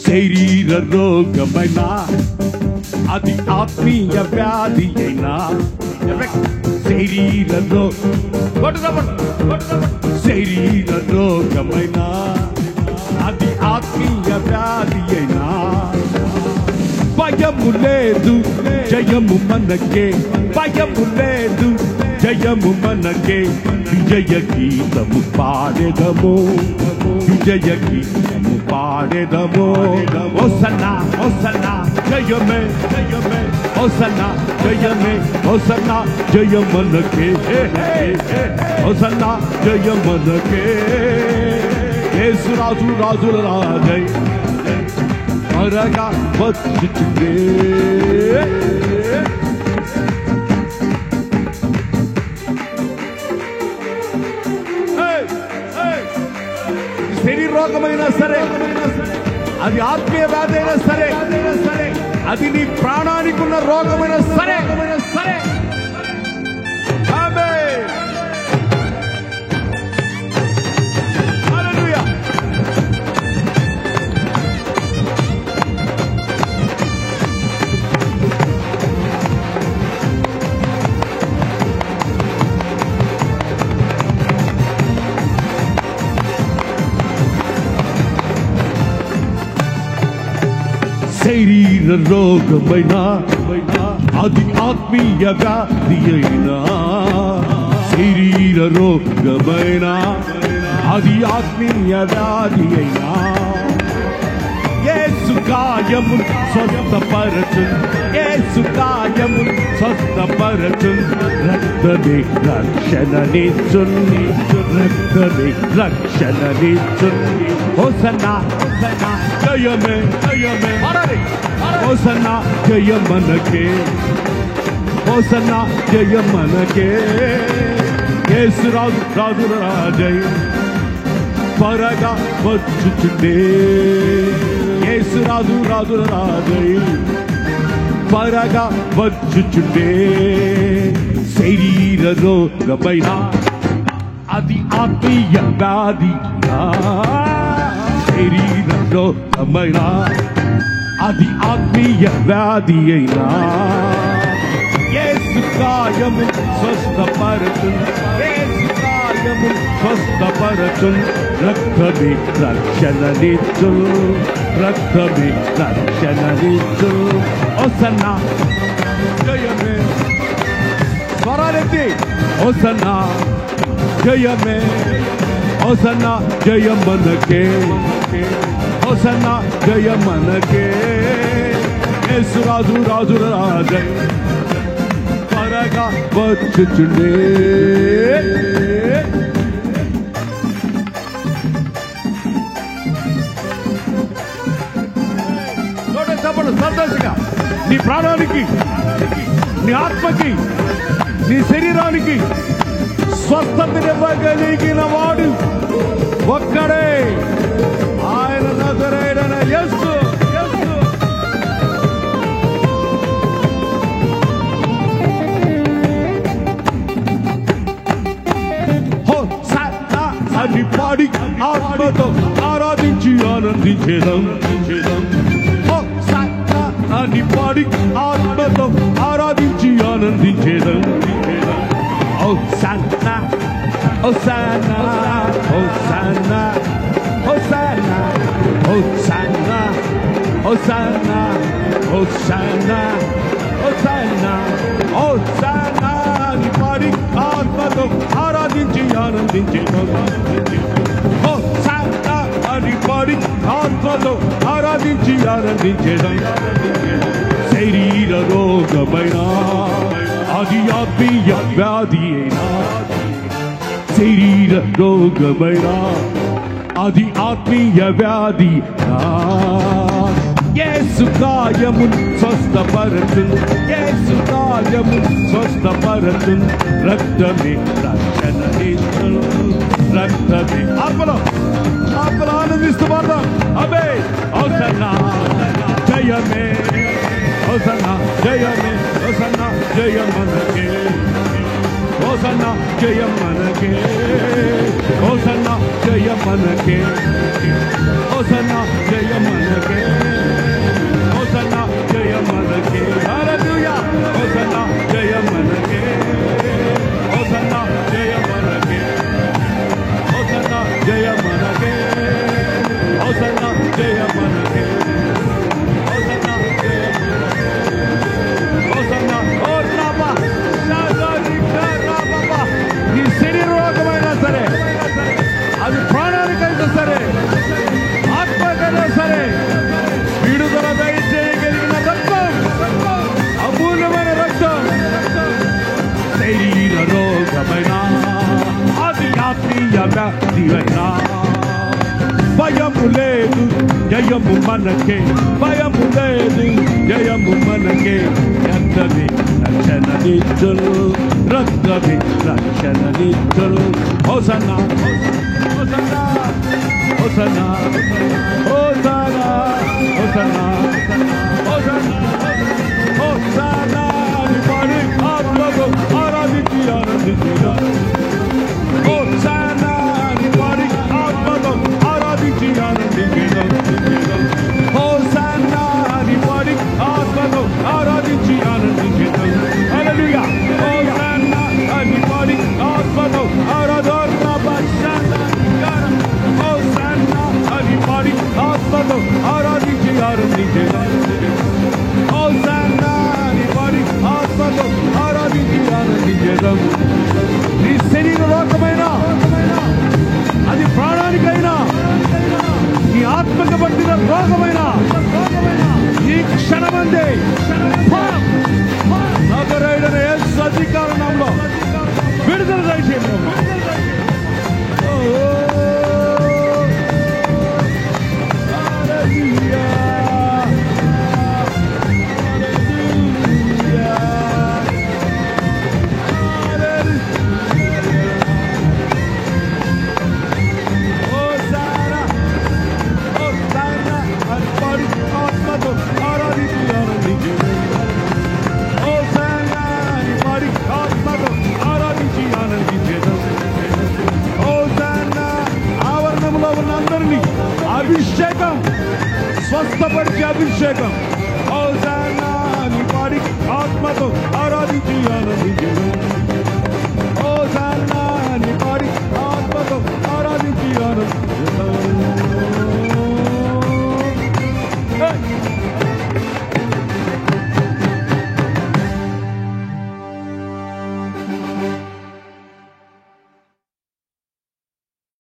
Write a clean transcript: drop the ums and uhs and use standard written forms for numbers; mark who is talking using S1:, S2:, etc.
S1: శరీర రోగమైనా అది ఆత్మీయ వ్యాధి అయినా శరీర రోగమైనా అది ఆత్మీయ వ్యాధి అయినా భయము లేదు జయము మనకే, భయము లేదు జయము మనకే. విజయ గీతము పాడెదము, విజయ గీతము పాడెదము. హోసన్నా హోసన్నా జయమే జయమే, హోసన్నా జయమే, హోసన్నా జయ మనకే, హోసన్నా జయ మనకే. యేసు రాజు రాజుల రాజై త్వరగా వచ్చుచుండే. శరీర రోగమైనా సరే, అది ఆత్మీయ వ్యాధి అయినా సరే, అది నీ ప్రాణానికి ఉన్న రోగమైనా సరే, శరీర రోగమైనా అది ఆత్మీయ వ్యాధి అయినా, శరీర రోగమైనా అది ఆత్మీయ వ్యాధి అయినా యేసు గాయము స్వస్థపరచు, యేసు గాయము స్వస్థపరచు. రక్తమే రక్షణనిచ్చు, రక్తమే రక్షణనిచ్చు. హోసన్నా హోసన్నా జయమే జయమే, హోసన్నా జయ మనకే, హోసన్నా జయ మనకే. యేసు రాజు రాజుల రాజై త్వరగా వచ్చుచుండే. యేసు రాజు రాజుల రాజై త్వరగా వచ్చుచుండే. శరీర రోగమైనా అది ఆత్మీయ వ్యాధి, శరీర రోగమైనా అది ఆత్మీయ వ్యాధి అయినా యేసు గాయము స్వస్థపరచు, యేసు గాయము స్వస్థపరచు. రక్తమే రక్షణనిచ్చు, రక్తమే రక్షణనిచ్చు. హోసన్నా జయమే, స్వరాలెత్తి హోసన్నా జయమే, హోసన్నా జయ మనకే, హోసన్నా జయ మనకే. యేసు రాజు రాజుల రాజై త్వరగా వచ్చుచుండే. సంతోషంగా నీ ప్రాణానికి, నీ ఆత్మకి, నీ శరీరానికి స్వస్థతనివ్వగలిగిన వాడు ఒక్కడే, ఆయన నజరేయుడైన యేసు. హోసన్నా అని పాడి ఆత్మతో ఆరాధించి ఆనందించేదం, హోసన్నా అని పాడి ఆత్మతో ఆరాధించి ఆనందించేదం. హోసన్నా హోసన్నా హోసన్నా హోసన్నా హోసన్నా హోసన్నా హోసన్నా హోసన్నా హోసన్నా అని పాడి ఆత్మతో ఆరాధించి ఆనందించేదం. హోసన్నా అని పాడి ఆత్మతో ఆరాధించి ఆనందించేదం. శరీర రోగమైనా అది ఆత్మీయ వ్యాధి అయినా, శరీర రోగమైనా అది ఆత్మీయ వ్యాధి. యేసు గాయము స్వస్థపరచు, యేసు గాయము స్వస్థపరచు. రక్తమే రక్షణనిచ్చు, రక్తమే. ఆత్మలో ఆత్మలో ఆనందిస్తూ పాడదాం. అబే హోసన్నా జయమే, హోసన్నా జయమే, హోసన్నా జయ మనకే, హోసన్నా జయ మనకే, హోసన్నా జయ మనకే. హోసన్నా జయ మనకే, హోసన్నా జయ మనకే, హల్లెలూయా, హోసన్నా జయ మనకే, హోసన్నా జయ మనకే, హోసన్నా జయ మనకే, హోసన్నా జయ మనకే, హోసన్నా జయ మనకే, హోసన్నా ఓ రాబా షాదారికా రాబా. నీ శరీర రోగమైనా సరే, అది ప్రాణానికైనా సరే, ఆత్మకైనా సరే, విడుదల దయచేయగలిగిన రక్తం, అమూల్యమైన రక్తం. శరీర రోగమైనా, అది ఆత్మీయ వ్యాధివైనా, భయము లేదు జయము మనకే, భయము లేదు జయము మనకే. రక్తమే రక్షణ నిత్యులు, రక్తమే రక్షణ నిత్యులు. హోసన్నా హోసన్నా హోసన్నా హోసన్నా హోసన్నా హోసన్నా హోసన్నా. పాడి ఆత్మకు ఆరాధించి ఆనందించుదాం. హోసన్నా పాడి ఆత్మకు ఆరాధించి ఆనందించుదాం. హోసన్నా పాడి ఆత్మకు ఆరాధించి ఆనందించుదాం. హల్లెలూయా. హోసన్నా పాడి ఆత్మకు ఆరాధన బషన్నా. హోసన్నా పాడి ఆత్మకు ఆరాధించి ఆనందించుదాం. హోసన్నా పాడి ఆత్మకు ఆరాధించి ఆనందించుదాం. నీ శరీర రోగమైనా, అది ప్రాణానికైనా, నీ ఆత్మకు పట్టిన రోగమైనా, ఈ క్షణమందే నజరేయుడైన యేసు అధికార నామములో విడుదల దయచేయండి. ఆవరణంలో ఉన్న అందరినీ అభిషేకం, స్వస్థపరిచే అభిషేకం. హోసన్నా పాడి ఆత్మతో ఆరాధించి ఆనందించు. హోసన్నా పాడి ఆత్మతో ఆరాధించి